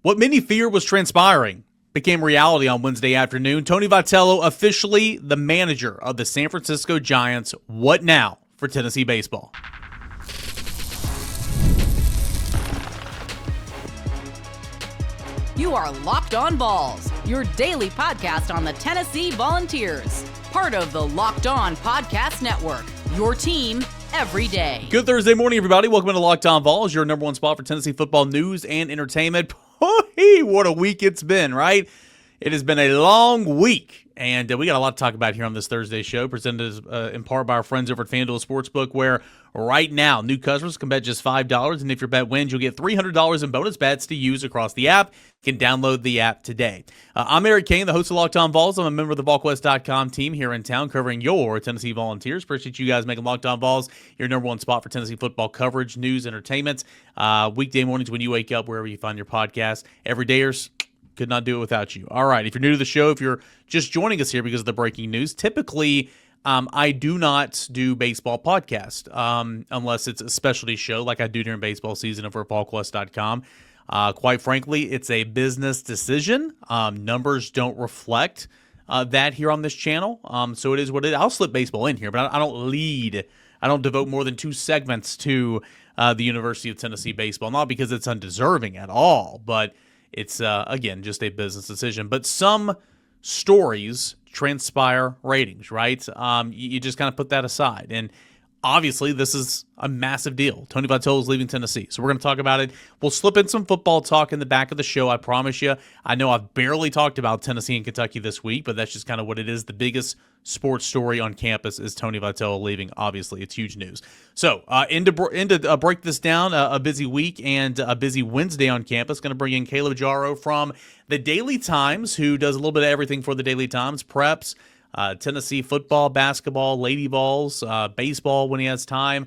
What many feared was transpiring became reality on Wednesday afternoon. Tony Vitello officially the manager of the San Francisco Giants. What now for Tennessee baseball? You are Locked On Vols, your daily podcast on the Tennessee Volunteers. Part of the Locked On Podcast Network, your team every day. Good Thursday morning, everybody. Welcome to Locked On Vols, your number one spot for Tennessee football news and entertainment. What a week it's been, right? It has been a long week, and we got a lot to talk about here on this Thursday show, presented in part by our friends over at FanDuel Sportsbook, where right now new customers can bet just $5, and if your bet wins, you'll get $300 in bonus bets to use across the app. You can download the app today. I'm Eric Cain, the host of Locked On Vols. I'm a member of the VolQuest.com team here in town covering your Tennessee Volunteers. Appreciate you guys making Locked On Vols your number one spot for Tennessee football coverage, news, entertainment. Weekday mornings when you wake up, wherever you find your podcast. Everydayers, could not do it without you. All right, if you're new to the show, if you're just joining us here because of the breaking news, typically I do not do baseball podcast unless it's a specialty show like I do during baseball season over at VolQuest.com. Quite frankly, it's a business decision. Numbers don't reflect that here on this channel, so it is what it is. I'll slip baseball in here, but I don't lead. I don't devote more than 2 segments to the University of Tennessee baseball, not because it's undeserving at all, but it's, again, just a business decision. But some stories transpire ratings, right? You just kind of put that aside. And obviously, this is a massive deal. Tony Vitello is leaving Tennessee, so we're going to talk about it. We'll slip in some football talk in the back of the show, I promise you. I know I've barely talked about Tennessee and Kentucky this week, but that's just kind of what it is. The biggest sports story on campus is Tony Vitello leaving. Obviously, it's huge news. So, to break this down, a busy week and a busy Wednesday on campus. Going to bring in Caleb Jarreau from the Daily Times, who does a little bit of everything for the Daily Times, preps, Tennessee football, basketball, Lady Vols, baseball when he has time.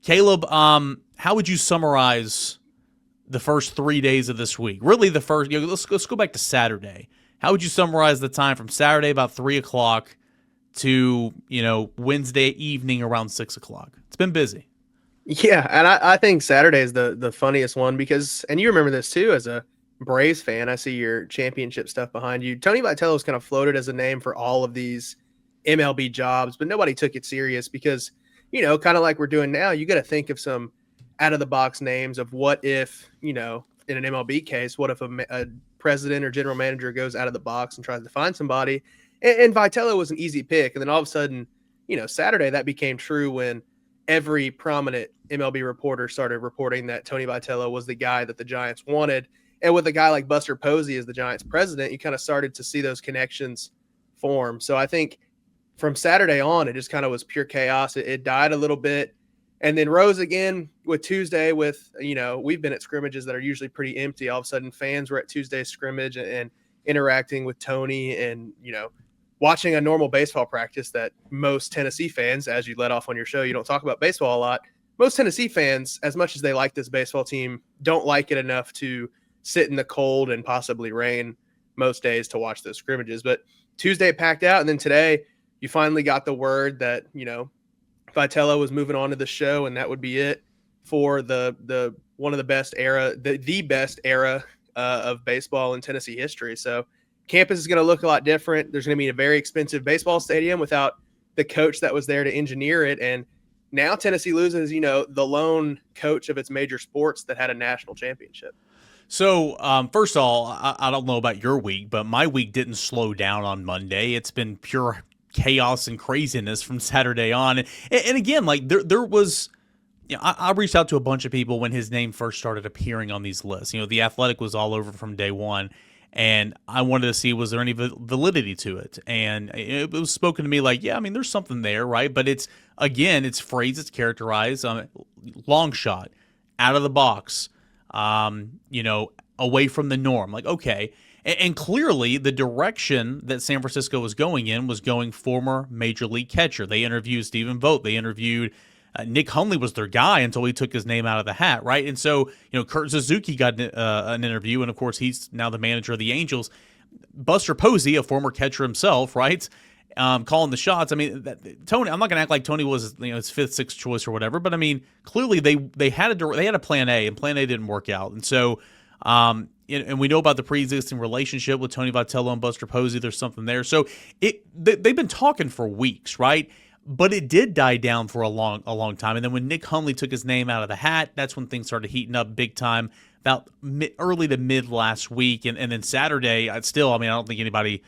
Caleb, how would you summarize the first 3 days of this week? Really, the first. Let's go back to Saturday. How would you summarize the time from Saturday about 3 o'clock to Wednesday evening around 6 o'clock? It's been busy. Yeah, and I think Saturday is the funniest one because, and you remember this too as a Braves fan, I see your championship stuff behind you. Tony Vitello's kind of floated as a name for all of these MLB jobs, but nobody took it serious because, kind of like we're doing now, you got to think of some out-of-the-box names of what if, in an MLB case, what if a president or general manager goes out of the box and tries to find somebody? And Vitello was an easy pick. And then all of a sudden, Saturday, that became true when every prominent MLB reporter started reporting that Tony Vitello was the guy that the Giants wanted. And with a guy like Buster Posey as the Giants president, you kind of started to see those connections form. So I think from Saturday on, it just kind of was pure chaos. It died a little bit and then rose again with Tuesday with, we've been at scrimmages that are usually pretty empty. All of a sudden fans were at Tuesday's scrimmage and interacting with Tony and, watching a normal baseball practice that most Tennessee fans, as you let off on your show, you don't talk about baseball a lot. Most Tennessee fans, as much as they like this baseball team, don't like it enough to sit in the cold and possibly rain most days to watch those scrimmages. But Tuesday packed out, and then today you finally got the word that, Vitello was moving on to the show, and that would be it for the one of the best era, the best era of baseball in Tennessee history. So campus is going to look a lot different. There's going to be a very expensive baseball stadium without the coach that was there to engineer it. And now Tennessee loses, the lone coach of its major sports that had a national championship. So, first of all, I don't know about your week, but my week didn't slow down on Monday. It's been pure chaos and craziness from Saturday on. And again, like there was, I reached out to a bunch of people when his name first started appearing on these lists. The Athletic was all over from day one, and I wanted to see, was there any validity to it? And it was spoken to me like, yeah, I mean, there's something there, right? But it's phrased, it's characterized, long shot, out of the box, away from the norm. Like, okay. And clearly the direction that San Francisco was going former major league catcher. They interviewed Stephen Vogt. They interviewed Nick Hundley was their guy until he took his name out of the hat, right? And so, Kurt Suzuki got an interview, and of course he's now the manager of the Angels. Buster Posey, a former catcher himself, right? Calling the shots. I mean, Tony. I'm not going to act like Tony was his fifth, sixth choice or whatever, but I mean, clearly they had a plan A, and plan A didn't work out, and so And we know about the pre-existing relationship with Tony Vitello and Buster Posey. There's something there. So they've been talking for weeks, right? But it did die down for a long time. And then when Nick Hundley took his name out of the hat, that's when things started heating up big time about early to mid last week. And then Saturday, I don't think anybody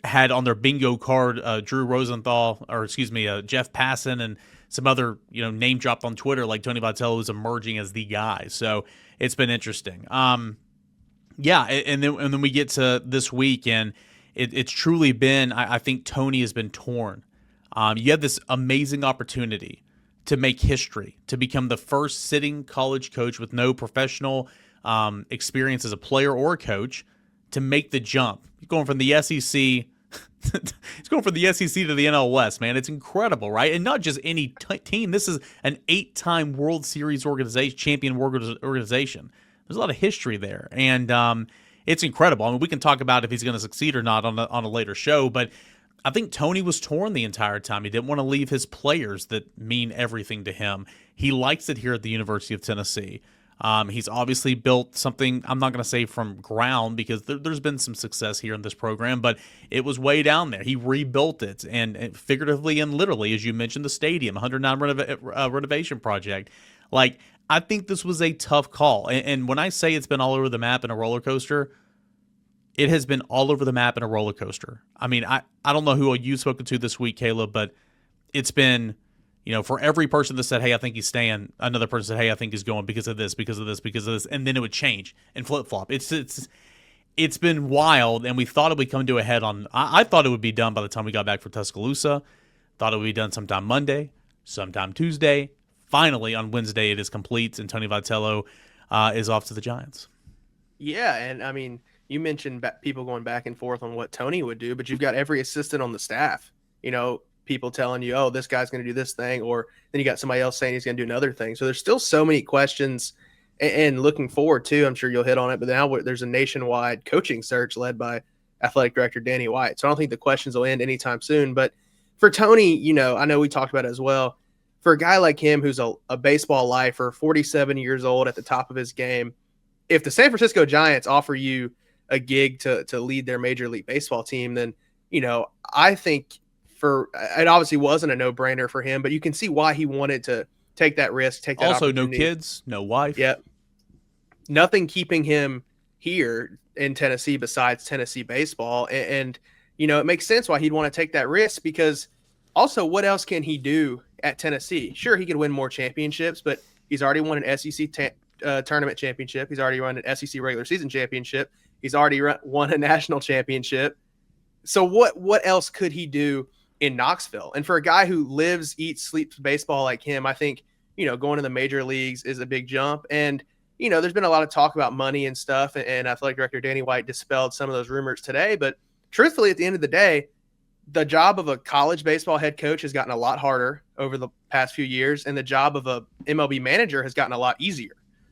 had on their bingo card Drew Rosenthal, Jeff Passan, and some other name dropped on Twitter like Tony Vitello is emerging as the guy. So it's been interesting. Yeah, and then we get to this week, and it's truly been, I think Tony has been torn. You had this amazing opportunity to make history, to become the first sitting college coach with no professional experience as a player or a coach to make the jump. You're going from the SEC. He's going from the SEC to the NL West, man. It's incredible, right? And not just any team. This is an 8-time World Series champion organization. There's a lot of history there, and it's incredible. I mean, we can talk about if he's going to succeed or not on a later show, but I think Tony was torn the entire time. He didn't want to leave his players that mean everything to him. He likes it here at the University of Tennessee. He's obviously built something, I'm not going to say from ground, because there's been some success here in this program, but it was way down there. He rebuilt it, and figuratively and literally, as you mentioned, the stadium, 109 renovation project. Like, I think this was a tough call. And when I say it's been all over the map in a roller coaster, it has been all over the map in a roller coaster. I mean, I don't know who you've spoken to this week, Caleb, but it's been, for every person that said, hey, I think he's staying, another person said, hey, I think he's going because of this, because of this, because of this, and then it would change and flip-flop. It's been wild, and we thought it would come to a head on, I thought it would be done by the time we got back from Tuscaloosa, thought it would be done sometime Monday, sometime Tuesday. Finally, on Wednesday, it is complete, and Tony Vitello is off to the Giants. Yeah, and I mean, you mentioned people going back and forth on what Tony would do, but you've got every assistant on the staff, people telling you, oh, this guy's going to do this thing, or then you got somebody else saying he's going to do another thing. So there's still so many questions, and looking forward to, I'm sure you'll hit on it, but now there's a nationwide coaching search led by athletic director Danny White. So I don't think the questions will end anytime soon. But for Tony, I know we talked about it as well. For a guy like him who's a baseball lifer, 47 years old at the top of his game, if the San Francisco Giants offer you a gig to lead their Major League Baseball team, then, I think it obviously wasn't a no-brainer for him, but you can see why he wanted to take that risk, take that also opportunity. No kids, no wife. Yep. Nothing keeping him here in Tennessee besides Tennessee baseball. And it makes sense why he'd want to take that risk, because also what else can he do at Tennessee? Sure, he could win more championships, but he's already won an SEC tournament championship. He's already won an SEC regular season championship. He's already won a national championship. So what else could he do in Knoxville? And for a guy who lives, eats, sleeps baseball like him, I think, going to the major leagues is a big jump. And, there's been a lot of talk about money and stuff, and athletic director Danny White dispelled some of those rumors today. But truthfully, at the end of the day, the job of a college baseball head coach has gotten a lot harder over the past few years, and the job of a MLB manager has gotten a lot easier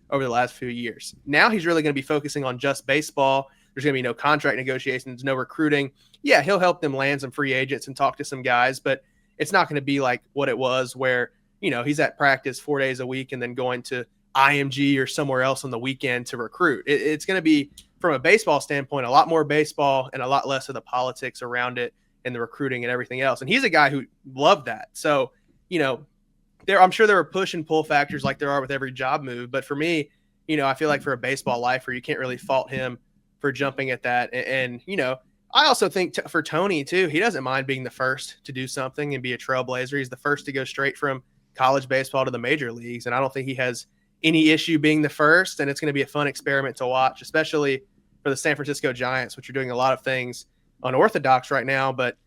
over the last few years. Now he's really going to be focusing on just baseball. There's going to be no contract negotiations, no recruiting. Yeah, he'll help them land some free agents and talk to some guys, but it's not going to be like what it was where, he's at practice 4 days a week and then going to IMG or somewhere else on the weekend to recruit. It's going to be, from a baseball standpoint, a lot more baseball and a lot less of the politics around it and the recruiting and everything else. And he's a guy who loved that. So, I'm sure there are push and pull factors like there are with every job move. But for me, I feel like for a baseball lifer, you can't really fault him for jumping at that. And I also think for Tony too, he doesn't mind being the first to do something and be a trailblazer. He's the first to go straight from college baseball to the major leagues. And I don't think he has any issue being the first. And it's going to be a fun experiment to watch, especially for the San Francisco Giants, which are doing a lot of things unorthodox right now. But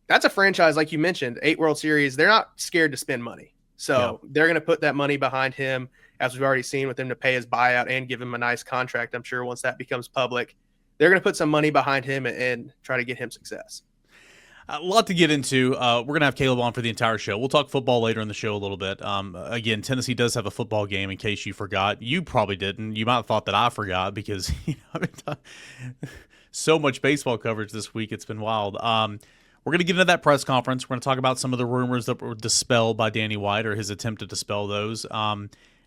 that's a franchise, like you mentioned, 8 World Series. They're not scared to spend money. So They're going to put that money behind him, as we've already seen with him, to pay his buyout and give him a nice contract. I'm sure once that becomes public, they're going to put some money behind him and try to get him success. A lot to get into. We're going to have Caleb on for the entire show. We'll talk football later in the show a little bit. Again, Tennessee does have a football game, in case you forgot. You probably didn't. You might have thought that I forgot because so much baseball coverage this week. It's been wild. We're going to get into that press conference. We're going to talk about some of the rumors that were dispelled by Danny White, or his attempt to dispel those.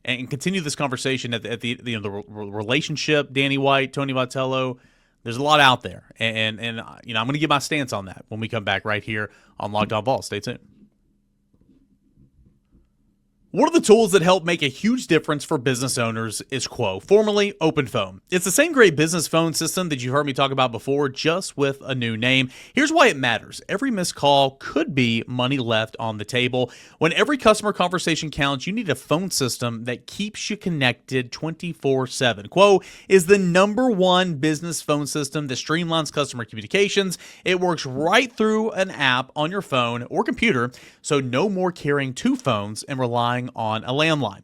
and continue this conversation at the relationship, Danny White, Tony Vitello. There's a lot out there, and I'm going to give my stance on that when we come back right here on Locked On Vols. Stay tuned. One of the tools that help make a huge difference for business owners is Quo, formerly OpenPhone. It's the same great business phone system that you heard me talk about before, just with a new name. Here's why it matters. Every missed call could be money left on the table. When every customer conversation counts, you need a phone system that keeps you connected 24/7. Quo is the #1 business phone system that streamlines customer communications. It works right through an app on your phone or computer, so no more carrying two phones and relying on a landline.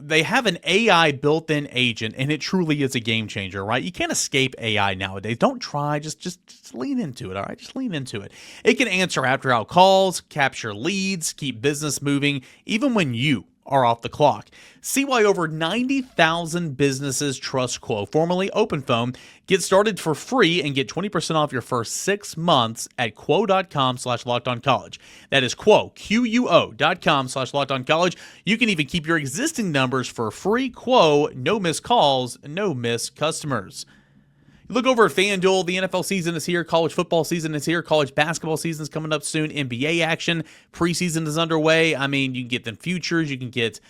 They have an AI built-in agent, and it truly is a game changer, right? You can't escape AI nowadays. Don't try. Just lean into it, all right? Just lean into it. It can answer after-hour calls, capture leads, keep business moving, even when you are off the clock. See why over 90,000 businesses trust Quo, formerly OpenPhone. Get started for free and get 20% off your first 6 months at quo.com/lockedoncollege. That is Quo, QUO.com/lockedoncollege. You can even keep your existing numbers for free. Quo, no missed calls, no missed customers. Look over at FanDuel. The NFL season is here. College football season is here. College basketball season is coming up soon. NBA action. Preseason is underway. I mean, you can get them futures. You can get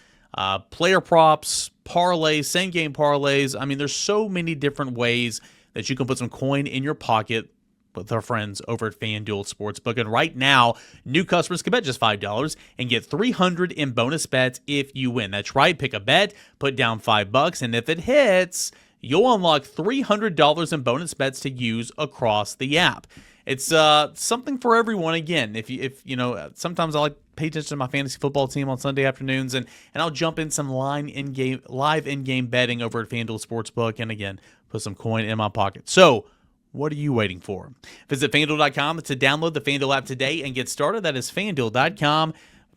player props, parlays, same-game parlays. I mean, there's so many different ways that you can put some coin in your pocket with our friends over at FanDuel Sportsbook. And right now, new customers can bet just $5 and get $300 in bonus bets if you win. That's right. Pick a bet, put down $5, and if it hits, you'll unlock $300 in bonus bets to use across the app. It's something for everyone. Again, if you know, sometimes I like pay attention to my fantasy football team on Sunday afternoons, and I'll jump in some live in-game betting over at FanDuel Sportsbook, and again, put some coin in my pocket. So, what are you waiting for? Visit FanDuel.com to download the FanDuel app today and get started. That is FanDuel.com.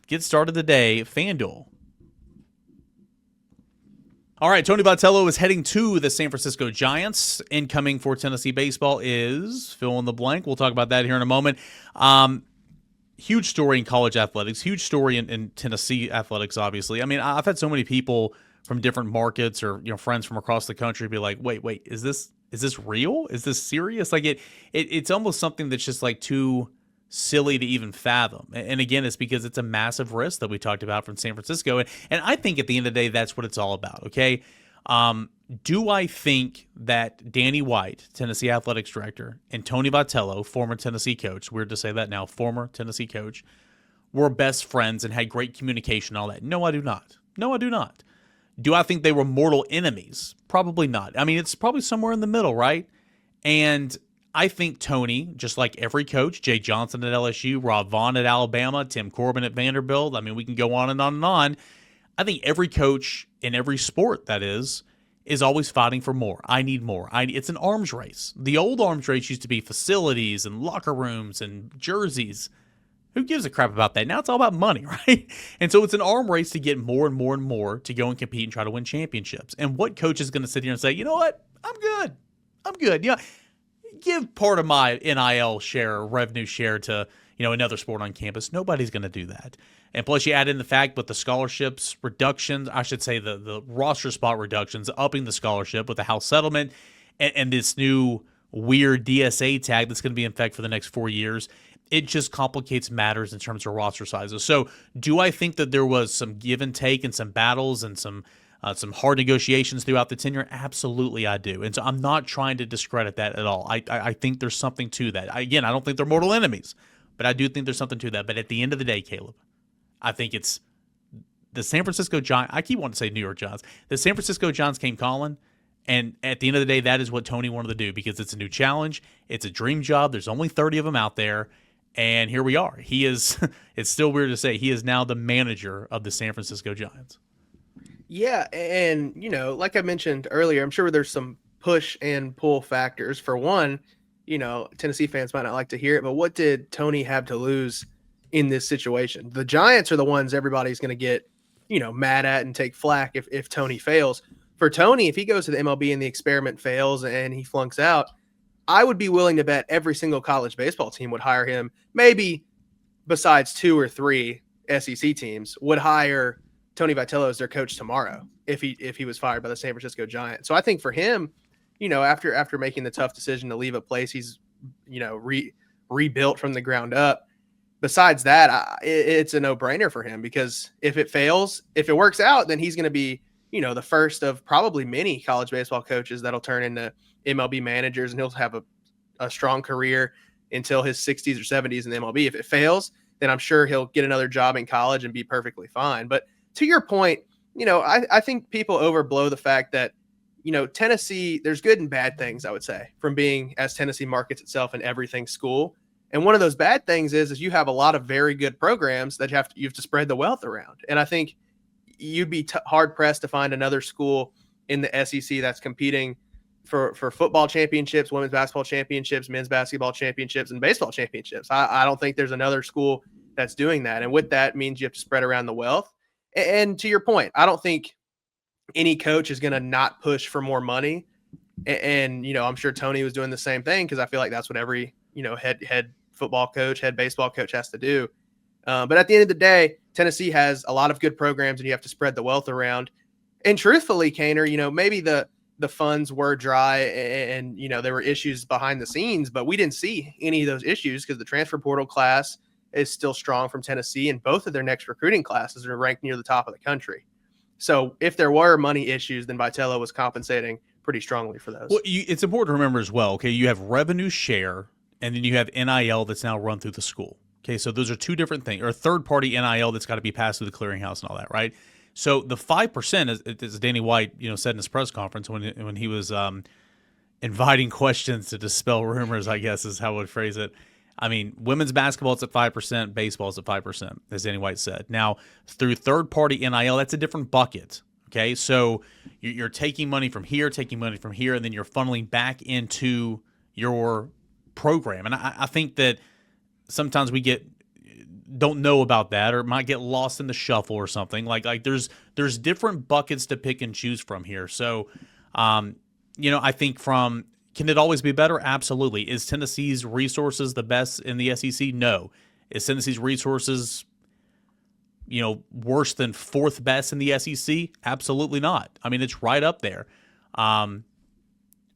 Get started today. FanDuel. All right, Tony Vitello is heading to the San Francisco Giants. Incoming for Tennessee baseball is fill in the blank. We'll talk about that here in a moment. Huge story in college athletics. Huge story in Tennessee athletics, obviously. I mean, I've had so many people from different markets or friends from across the country be like, wait, is this real? Is this serious? Like it's almost something that's just like too silly to even fathom. And again, it's because it's a massive risk that we talked about from San Francisco. And I think at the end of the day, that's what it's all about, okay? Do I think that Danny White, Tennessee Athletics Director, and Tony Vitello, former Tennessee coach, weird to say that now, former Tennessee coach, were best friends and had great communication and all that? No, I do not. No, I do not. Do I think they were mortal enemies? Probably not. I mean, it's probably somewhere in the middle, right? And I think Tony, just like every coach, Jay Johnson at LSU, Rob Vaughn at Alabama, Tim Corbin at Vanderbilt, I mean, we can go on and on and on. I think every coach in every sport, that is always fighting for more. I need more. It's an arms race. The old arms race used to be facilities and locker rooms and jerseys. Who gives a crap about that? Now it's all about money, right? And so it's an arm race to get more and more and more to go and compete and try to win championships. And what coach is going to sit here and say, you know what? I'm good. Yeah. Give part of my NIL share, revenue share to, another sport on campus. Nobody's going to do that. And plus you add in the fact with the scholarships reductions, I should say the roster spot reductions, upping the scholarship with the house settlement and this new weird DSA tag that's going to be in effect for the next 4 years. It just complicates matters in terms of roster sizes. So do I think that there was some give and take and some battles and some hard negotiations throughout the tenure? Absolutely, I do. And so I'm not trying to discredit that at all. I think there's something to that. Again, I don't think they're mortal enemies, but I do think there's something to that. But at the end of the day, Caleb, I think it's the San Francisco Giants. I keep wanting to say New York Giants. The San Francisco Giants came calling, and at the end of the day, that is what Tony wanted to do because it's a new challenge. It's a dream job. There's only 30 of them out there, and here we are. He is, it's still weird to say, he is now the manager of the San Francisco Giants. Yeah, and like I mentioned earlier, I'm sure there's some push and pull factors. For one, Tennessee fans might not like to hear it, but what did Tony have to lose in this situation? The Giants are the ones everybody's going to get, mad at and take flack if Tony fails. For Tony, if he goes to the MLB and the experiment fails and he flunks out, I would be willing to bet every single college baseball team would hire him. Maybe besides 2 or 3 SEC teams would hire Tony Vitello is their coach tomorrow if he was fired by the San Francisco Giants. So I think for him, after making the tough decision to leave a place he's rebuilt from the ground up. Besides that, it's a no-brainer for him, because if it works out, then he's going to be, the first of probably many college baseball coaches that'll turn into MLB managers, and he'll have a strong career until his 60s or 70s in the MLB. If it fails, then I'm sure he'll get another job in college and be perfectly fine. But to your point, I think people overblow the fact that, Tennessee, there's good and bad things, I would say, from being, as Tennessee markets itself, an everything school. And one of those bad things is you have a lot of very good programs that you have to spread the wealth around. And I think you'd be hard pressed to find another school in the SEC that's competing for football championships, women's basketball championships, men's basketball championships, and baseball championships. I don't think there's another school that's doing that. And with that means you have to spread around the wealth. And to your point, I don't think any coach is going to not push for more money. And I'm sure Tony was doing the same thing, because I feel like that's what every, head football coach, head baseball coach has to do. But at the end of the day, Tennessee has a lot of good programs, and you have to spread the wealth around. And truthfully, Kaner, maybe the funds were dry and, there were issues behind the scenes, but we didn't see any of those issues because the transfer portal class is still strong from Tennessee, and both of their next recruiting classes are ranked near the top of the country. So if there were money issues, then Vitello was compensating pretty strongly for those. Well, it's important to remember as well, okay, you have revenue share, and then you have NIL that's now run through the school. Okay, so those are two different things, or third-party NIL that's got to be passed through the clearinghouse and all that, right? So the 5%, as Danny White, said in his press conference when he was inviting questions to dispel rumors, I guess is how I would phrase it. I mean, women's basketball is at 5%, baseball is at 5%, as Danny White said. Now, through third-party NIL, that's a different bucket. Okay, so you're taking money from here, and then you're funneling back into your program. And I think that sometimes we don't know about that, or might get lost in the shuffle or something. Like there's different buckets to pick and choose from here. So, I think can it always be better? Absolutely. Is Tennessee's resources the best in the SEC? No. Is Tennessee's resources, worse than fourth best in the SEC? Absolutely not. I mean, it's right up there.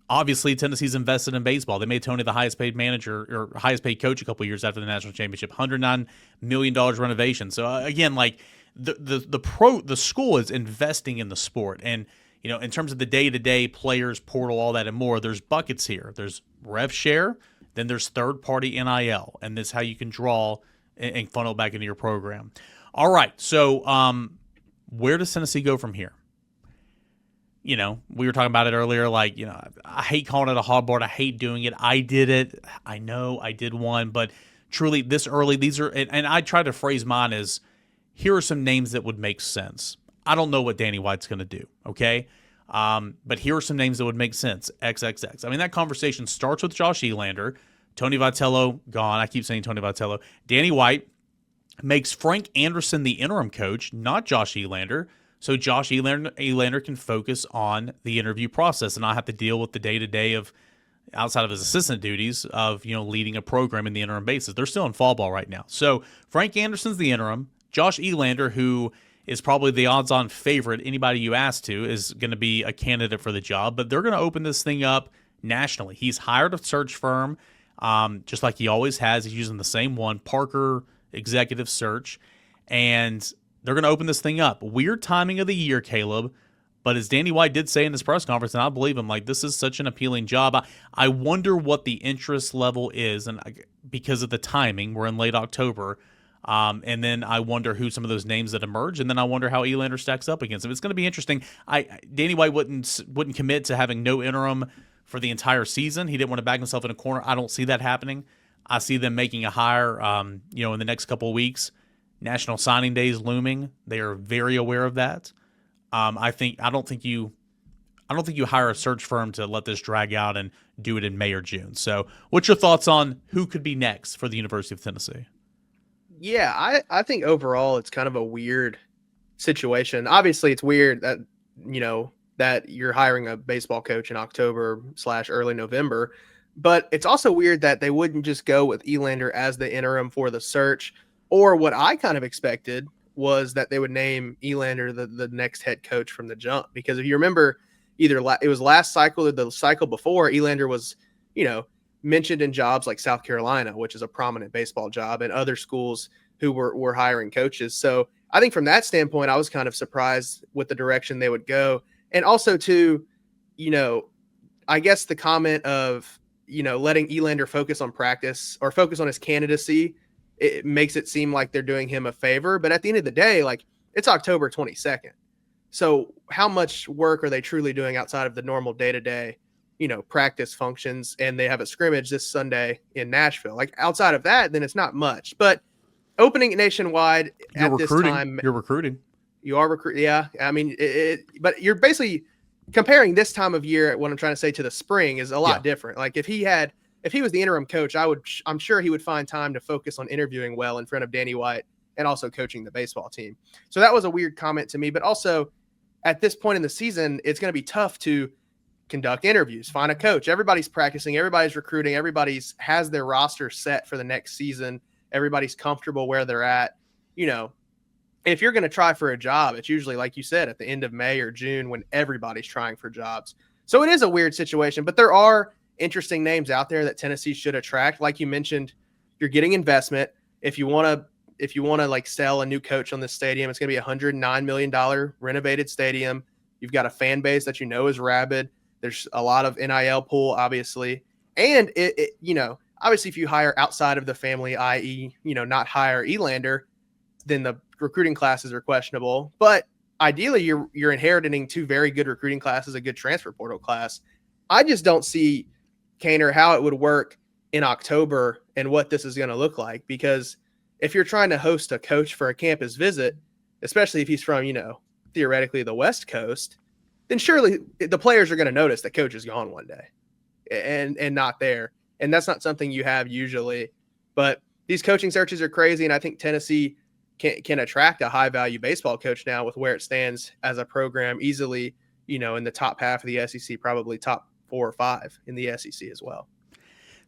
Obviously, Tennessee's invested in baseball. They made Tony the highest paid manager or highest paid coach a couple of years after the national championship. $109 million renovation. So again, like the school is investing in the sport, and in terms of the day-to-day players, portal, all that and more, there's buckets here. There's rev share, then there's third-party NIL, and this is how you can draw and funnel back into your program. All right, so where does Tennessee go from here? We were talking about it earlier, I hate calling it a hog board. I hate doing it. I did it. I know I did one, but truly this early, these are, and I try to phrase mine as, here are some names that would make sense. I don't know what Danny White's going to do, okay? But here are some names that would make sense. XXX. I mean, that conversation starts with Josh Elander. Tony Vitello, gone. I keep saying Tony Vitello. Danny White makes Frank Anderson the interim coach, not Josh Elander. So Josh Elander can focus on the interview process and not have to deal with the day-to-day of, outside of his assistant duties, of leading a program in the interim basis. They're still in fall ball right now. So Frank Anderson's the interim. Josh Elander, who is probably the odds-on favorite, anybody you ask to, is going to be a candidate for the job. But they're going to open this thing up nationally. He's hired a search firm, just like he always has. He's using the same one, Parker Executive Search. And they're going to open this thing up. Weird timing of the year, Caleb. But as Danny White did say in his press conference, and I believe him, this is such an appealing job. I wonder what the interest level is, and because of the timing, we're in late October. And then I wonder who some of those names that emerge, and then I wonder how Elander stacks up against him. It's going to be interesting. Danny White wouldn't commit to having no interim for the entire season. He didn't want to back himself in a corner. I don't see that happening. I see them making a hire, in the next couple of weeks. National Signing Day is looming. They are very aware of that. I don't think you hire a search firm to let this drag out and do it in May or June. So, what's your thoughts on who could be next for the University of Tennessee? Yeah, I think overall it's kind of a weird situation. Obviously, it's weird that that you're hiring a baseball coach in October/early November, but it's also weird that they wouldn't just go with Elander as the interim for the search. Or what I kind of expected was that they would name Elander the next head coach from the jump. Because if you remember, it was last cycle or the cycle before, Elander was, mentioned in jobs like South Carolina, which is a prominent baseball job, and other schools who were hiring coaches. So I think from that standpoint, I was kind of surprised with the direction they would go. And also too, I guess the comment of, letting Elander focus on practice or focus on his candidacy, it makes it seem like they're doing him a favor. But at the end of the day, like, it's October 22nd. So how much work are they truly doing outside of the normal day-to-day, practice functions? And they have a scrimmage this Sunday in Nashville. Like, outside of that, then it's not much. But opening it nationwide this time. You're recruiting. You are recruiting. Yeah. I mean, but you're basically comparing this time of year, what I'm trying to say, to the spring is a lot different. Like, if he was the interim coach, I'm sure he would find time to focus on interviewing well in front of Danny White and also coaching the baseball team. So that was a weird comment to me. But also, at this point in the season, it's going to be tough to conduct interviews, find a coach. Everybody's practicing, everybody's recruiting, everybody's has their roster set for the next season. Everybody's comfortable where they're at. If you're going to try for a job, it's usually, like you said, at the end of May or June when everybody's trying for jobs. So it is a weird situation, but there are interesting names out there that Tennessee should attract. Like you mentioned, you're getting investment. If you want to like sell a new coach on this stadium, it's going to be $109 million renovated stadium. You've got a fan base that is rabid. There's a lot of NIL pool, obviously. And obviously if you hire outside of the family, i.e., not hire Elander, then the recruiting classes are questionable. But ideally you're inheriting two very good recruiting classes, a good transfer portal class. I just don't see, Cainer, how it would work in October and what this is going to look like. Because if you're trying to host a coach for a campus visit, especially if he's from, theoretically the West Coast, then surely the players are going to notice that coach is gone one day and not there. And that's not something you have usually. But these coaching searches are crazy, and I think Tennessee can attract a high-value baseball coach now with where it stands as a program easily, in the top half of the SEC, probably top 4 or 5 in the SEC as well.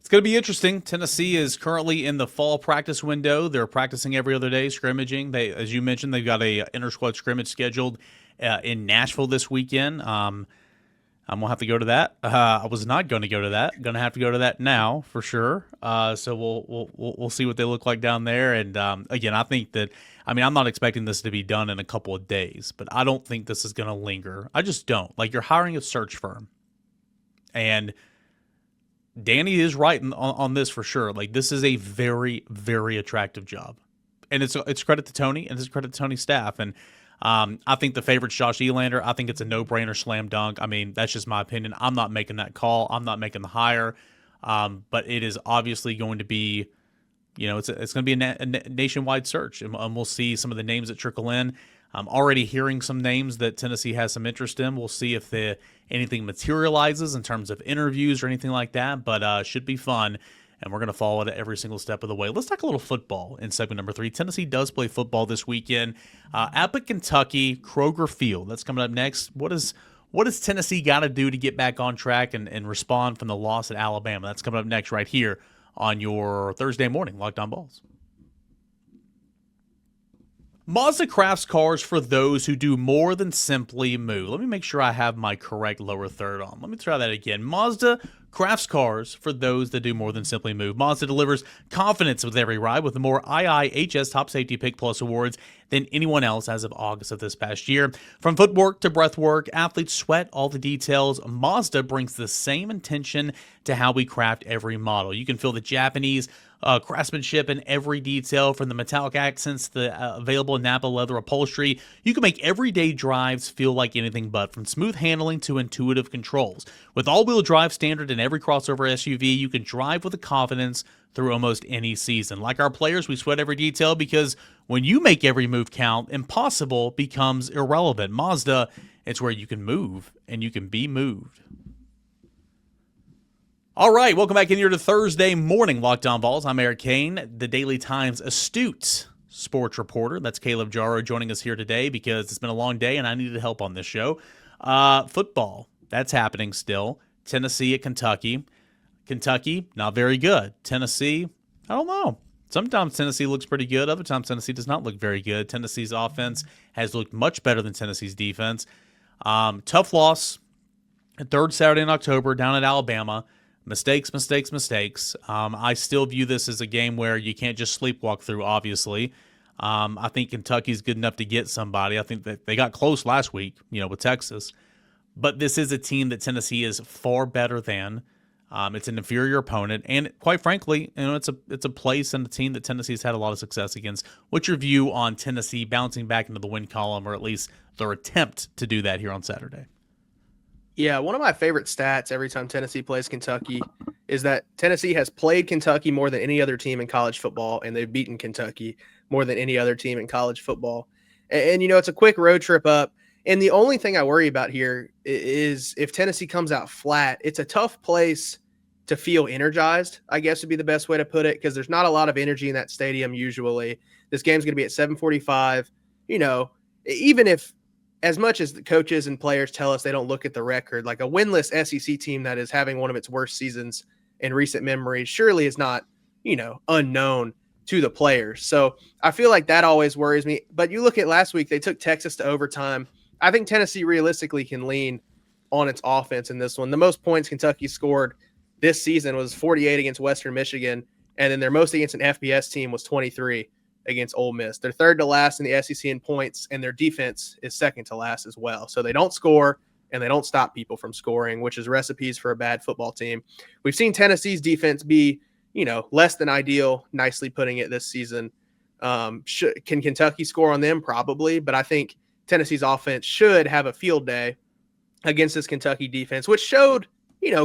It's going to be interesting. Tennessee is currently in the fall practice window. They're practicing every other day, scrimmaging. As you mentioned, they've got a inter-squad scrimmage scheduled in Nashville this weekend. I'm going to have to go to that. I was not going to go to that. Going to have to go to that now for sure. So we'll see what they look like down there. And again, I think that, I'm not expecting this to be done in a couple of days, but I don't think this is going to linger. I just don't. Like, you're hiring a search firm. And Danny is right on this for sure. Like, this is a very, very attractive job. And it's credit to Tony, and it's credit to Tony's staff. And I think the favorite's Josh Elander. I think it's a no-brainer, slam dunk. That's just my opinion. I'm not making that call. I'm not making the hire. But it is obviously going to be, it's going to be a nationwide search, and we'll see some of the names that trickle in. I'm already hearing some names that Tennessee has some interest in. We'll see if anything materializes in terms of interviews or anything like that, but should be fun. And we're going to follow it every single step of the way. Let's talk a little football in segment number 3. Tennessee does play football this weekend up at Kentucky, Kroger Field. That's coming up next. What does Tennessee got to do to get back on track and respond from the loss at Alabama? That's coming up next right here on your Thursday morning Locked On Vols. Mazda crafts cars for those who do more than simply move. Let me make sure I have my correct lower third on. Let me try that again. Mazda crafts cars for those that do more than simply move. Mazda delivers confidence with every ride with more IIHS Top Safety Pick Plus awards than anyone else as of August of this past year. From footwork to breathwork, athletes sweat all the details. Mazda brings the same intention to how we craft every model. You can feel the Japanese craftsmanship in every detail, from the metallic accents to the available Napa leather upholstery. You can make everyday drives feel like anything but, from smooth handling to intuitive controls. With all-wheel drive standard in every crossover SUV, you can drive with confidence through almost any season. Like our players, we sweat every detail because when you make every move count, impossible becomes irrelevant. Mazda, it's where you can move and you can be moved. All right, welcome back in here to Thursday morning Locked On Vols. I'm Eric Cain, the Daily Times astute sports reporter. That's Caleb Jarreau joining us here today because it's been a long day and I needed help on this show. Football, that's happening still. Tennessee at Kentucky. Kentucky, not very good. Tennessee, I don't know. sometimes Tennessee looks pretty good. Other times Tennessee does not look very good. Tennessee's offense has looked much better than Tennessee's defense. Tough loss. Third Saturday in October down at Alabama. Mistakes. I still view this as a game where you can't just sleepwalk through, obviously. I think Kentucky's good enough to get somebody. I think that they got close last week, with Texas. But this is a team that Tennessee is far better than. It's an inferior opponent. And quite frankly, it's a place and a team that Tennessee's had a lot of success against. What's your view on Tennessee bouncing back into the win column, or at least their attempt to do that here on Saturday? Yeah, one of my favorite stats every time Tennessee plays Kentucky is that Tennessee has played Kentucky more than any other team in college football, and they've beaten Kentucky more than any other team in college football. And it's a quick road trip up. And the only thing I worry about here is if Tennessee comes out flat, it's a tough place to feel energized, I guess would be the best way to put it, because there's not a lot of energy in that stadium usually. This game's going to be at 7:45. Even if, as much as the coaches and players tell us they don't look at the record, like a winless SEC team that is having one of its worst seasons in recent memory surely is not, unknown to the players. So I feel like that always worries me. But you look at last week, they took Texas to overtime. I think Tennessee realistically can lean on its offense in this one. The most points Kentucky scored this season was 48 against Western Michigan, and then their most against an FBS team was 23 against Ole Miss. They're third to last in the SEC in points, and their defense is second to last as well. So they don't score, and they don't stop people from scoring, which is recipes for a bad football team. We've seen Tennessee's defense be, less than ideal, nicely putting it this season. Can Kentucky score on them? Probably, but I think Tennessee's offense should have a field day against this Kentucky defense, which showed,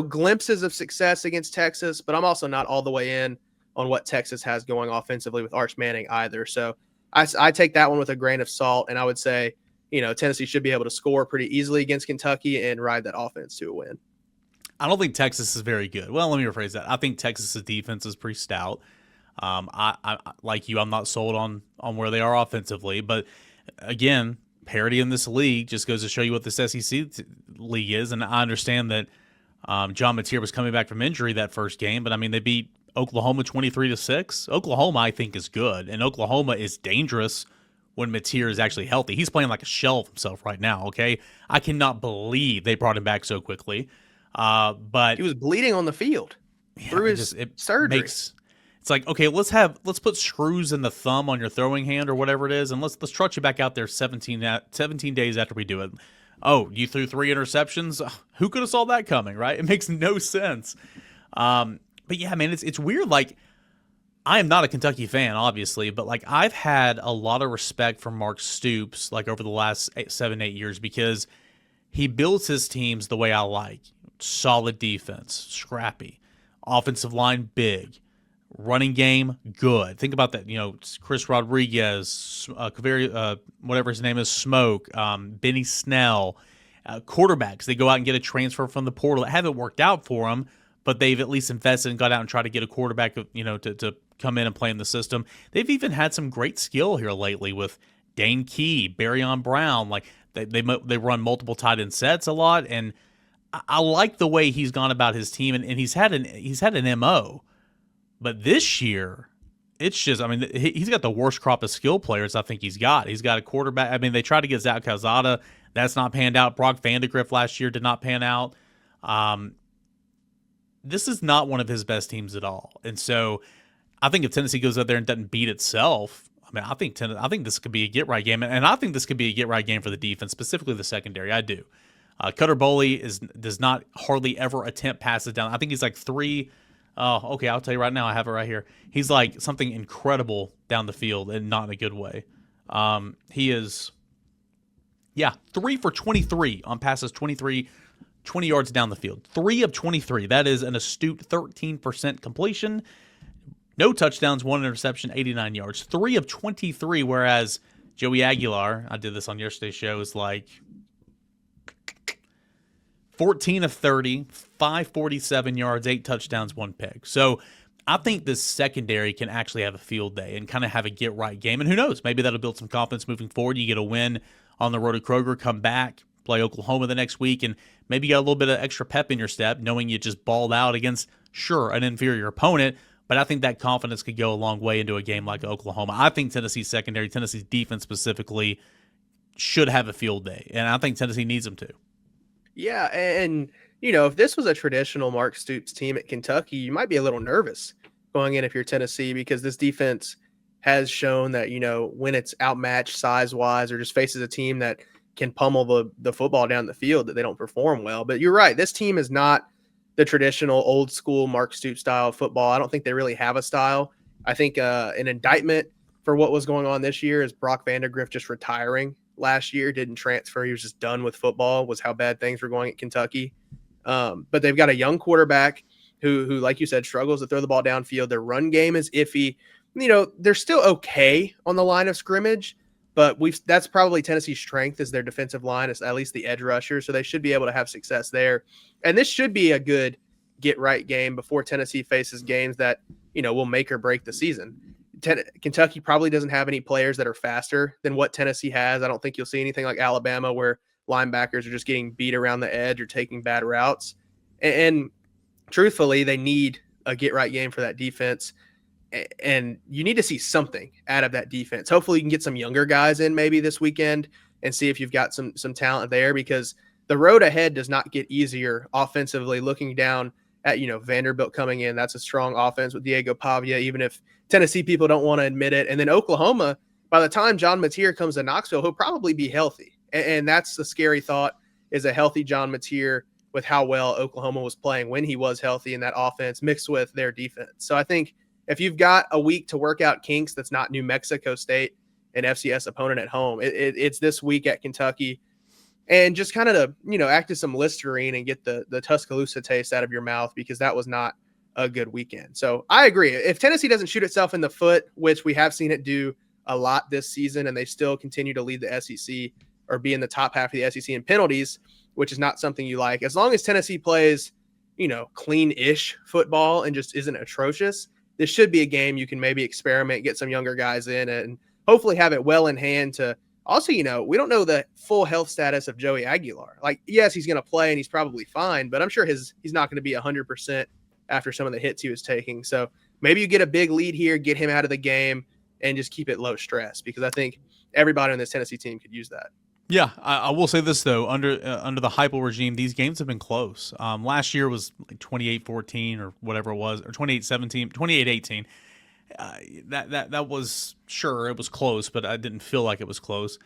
glimpses of success against Texas, but I'm also not all the way in on what Texas has going offensively with Arch Manning either. So I take that one with a grain of salt, and I would say, Tennessee should be able to score pretty easily against Kentucky and ride that offense to a win. I don't think Texas is very good. Well, let me rephrase that. I think Texas's defense is pretty stout. I like you, I'm not sold on where they are offensively, but again, parity in this league just goes to show you what this SEC league is. And I understand that John Mateer was coming back from injury that first game, but they beat Oklahoma 23-6. Oklahoma, I think, is good, and Oklahoma is dangerous when Mateer is actually healthy. He's playing like a shell of himself right now. Okay, I cannot believe they brought him back so quickly. But he was bleeding on the field through his surgery. It's like, okay, let's put screws in the thumb on your throwing hand or whatever it is, and let's trot you back out there 17 days after we do it. Oh, you threw 3 interceptions? Who could have saw that coming, right? It makes no sense. But yeah, man, it's weird. Like, I am not a Kentucky fan, obviously, but like I've had a lot of respect for Mark Stoops like over the last 7-8 years because he builds his teams the way I like. Solid defense, scrappy, offensive line big, running game good. Think about that. Chris Rodriguez, whatever his name is, Smoke, Benny Snell, quarterbacks. They go out and get a transfer from the portal. It haven't worked out for them, but they've at least invested and got out and tried to get a quarterback, to come in and play in the system. They've even had some great skill here lately with Dane Key, Barryon Brown. Like they run multiple tight end sets a lot, and I like the way he's gone about his team, and he's had an MO. But this year, it's just, he's got the worst crop of skill players I think he's got. He's got a quarterback. They tried to get Zach Calzada. That's not panned out. Brock Vandegrift last year did not pan out. This is not one of his best teams at all. And so I think if Tennessee goes out there and doesn't beat itself, I think this could be a get-right game. And I think this could be a get-right game for the defense, specifically the secondary. I do. Cutter Boley does not hardly ever attempt passes down. I think he's like 3. Oh, okay, I'll tell you right now. I have it right here. He's like something incredible down the field and not in a good way. He is, 3 for 23 on passes, 20 yards down the field. 3 of 23. That is an astute 13% completion. No touchdowns, 1 interception, 89 yards. 3 of 23, whereas Joey Aguilar, I did this on yesterday's show, is like 14 of 30, 547 yards, 8 touchdowns, 1 pick. So I think this secondary can actually have a field day and kind of have a get-right game. And who knows, maybe that'll build some confidence moving forward. You get a win on the road at Kroger, come back, play Oklahoma the next week, and maybe you got a little bit of extra pep in your step, knowing you just balled out against, sure, an inferior opponent, but I think that confidence could go a long way into a game like Oklahoma. I think Tennessee's secondary, Tennessee's defense specifically, should have a field day, and I think Tennessee needs them to. Yeah, and if this was a traditional Mark Stoops team at Kentucky, you might be a little nervous going in if you're Tennessee, because this defense has shown that, when it's outmatched size-wise or just faces a team that can pummel the football down the field, that they don't perform well. But you're right, this team is not the traditional old school Mark Stoops style of football. I don't think they really have a style. I think an indictment for what was going on this year is Brock Vandagriff just retiring last year, didn't transfer. He was just done with football, was how bad things were going at Kentucky. But they've got a young quarterback who, like you said, struggles to throw the ball downfield. Their run game is iffy. They're still okay on the line of scrimmage, but that's probably Tennessee's strength is their defensive line, is at least the edge rusher. So they should be able to have success there. And this should be a good get right game before Tennessee faces games that, will make or break the season. Kentucky probably doesn't have any players that are faster than what Tennessee has. I don't think you'll see anything like Alabama where linebackers are just getting beat around the edge or taking bad routes. And truthfully, they need a get right game for that defense. And you need to see something out of that defense. Hopefully you can get some younger guys in maybe this weekend and see if you've got some talent there, because the road ahead does not get easier offensively. Looking down at, Vanderbilt coming in, that's a strong offense with Diego Pavia, even if Tennessee people don't want to admit it. And then Oklahoma, by the time John Mateer comes to Knoxville, he'll probably be healthy. And that's the scary thought, is a healthy John Mateer with how well Oklahoma was playing when he was healthy in that offense mixed with their defense. So I think if you've got a week to work out kinks, that's not New Mexico State, an FCS opponent at home, it's this week at Kentucky. And just kind of to, act as some Listerine and get the Tuscaloosa taste out of your mouth, because that was not a good weekend. So I agree. If Tennessee doesn't shoot itself in the foot, which we have seen it do a lot this season, and they still continue to lead the SEC or be in the top half of the SEC in penalties, which is not something you like. As long as Tennessee plays, clean-ish football and just isn't atrocious, this should be a game you can maybe experiment, get some younger guys in, and hopefully have it well in hand to also, we don't know the full health status of Joey Aguilar. Like, yes, he's going to play and he's probably fine, but I'm sure he's not going to be 100% after some of the hits he was taking. So maybe you get a big lead here, get him out of the game, and just keep it low stress, because I think everybody on this Tennessee team could use that. Yeah, I will say this, though. Under the Heupel regime, these games have been close. Last year was like 28-14 or whatever it was, or 28-17, 28-18. That was, sure, it was close, but I didn't feel like it was close.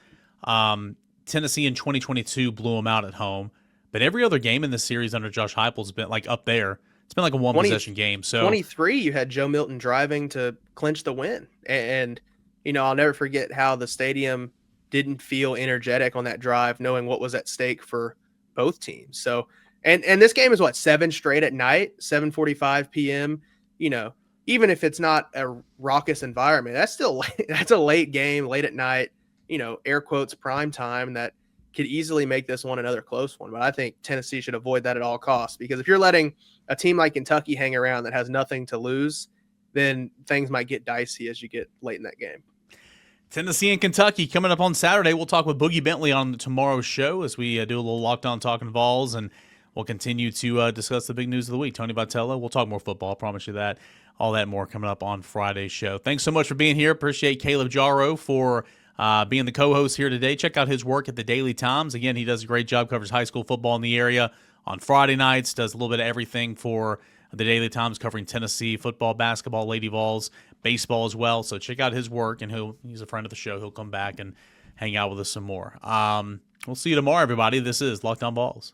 Tennessee in 2022 blew them out at home, but every other game in this series under Josh Heupel's been like up there. It's been like a one-possession game. So 23, you had Joe Milton driving to clinch the win. And I'll never forget how the stadium didn't feel energetic on that drive, knowing what was at stake for both teams. So, and this game is 7 straight at night, 7:45 p.m. Even if it's not a raucous environment, that's a late game, late at night, air quotes, prime time, that could easily make this one another close one. But I think Tennessee should avoid that at all costs, because if you're letting a team like Kentucky hang around that has nothing to lose, then things might get dicey as you get late in that game. Tennessee and Kentucky coming up on Saturday. We'll talk with Boogie Bentley on tomorrow's show as we do a little Locked On Talking Vols, and we'll continue to discuss the big news of the week. Tony Vitello, we'll talk more football, I promise you that. All that more coming up on Friday's show. Thanks so much for being here. Appreciate Caleb Jarreau for being the co-host here today. Check out his work at the Daily Times. Again, he does a great job, covers high school football in the area on Friday nights, does a little bit of everything for the Daily Times, covering Tennessee football, basketball, Lady Vols, baseball as well. So check out his work, and he's a friend of the show. He'll come back and hang out with us some more. We'll see you tomorrow, everybody. This is Locked On Vols.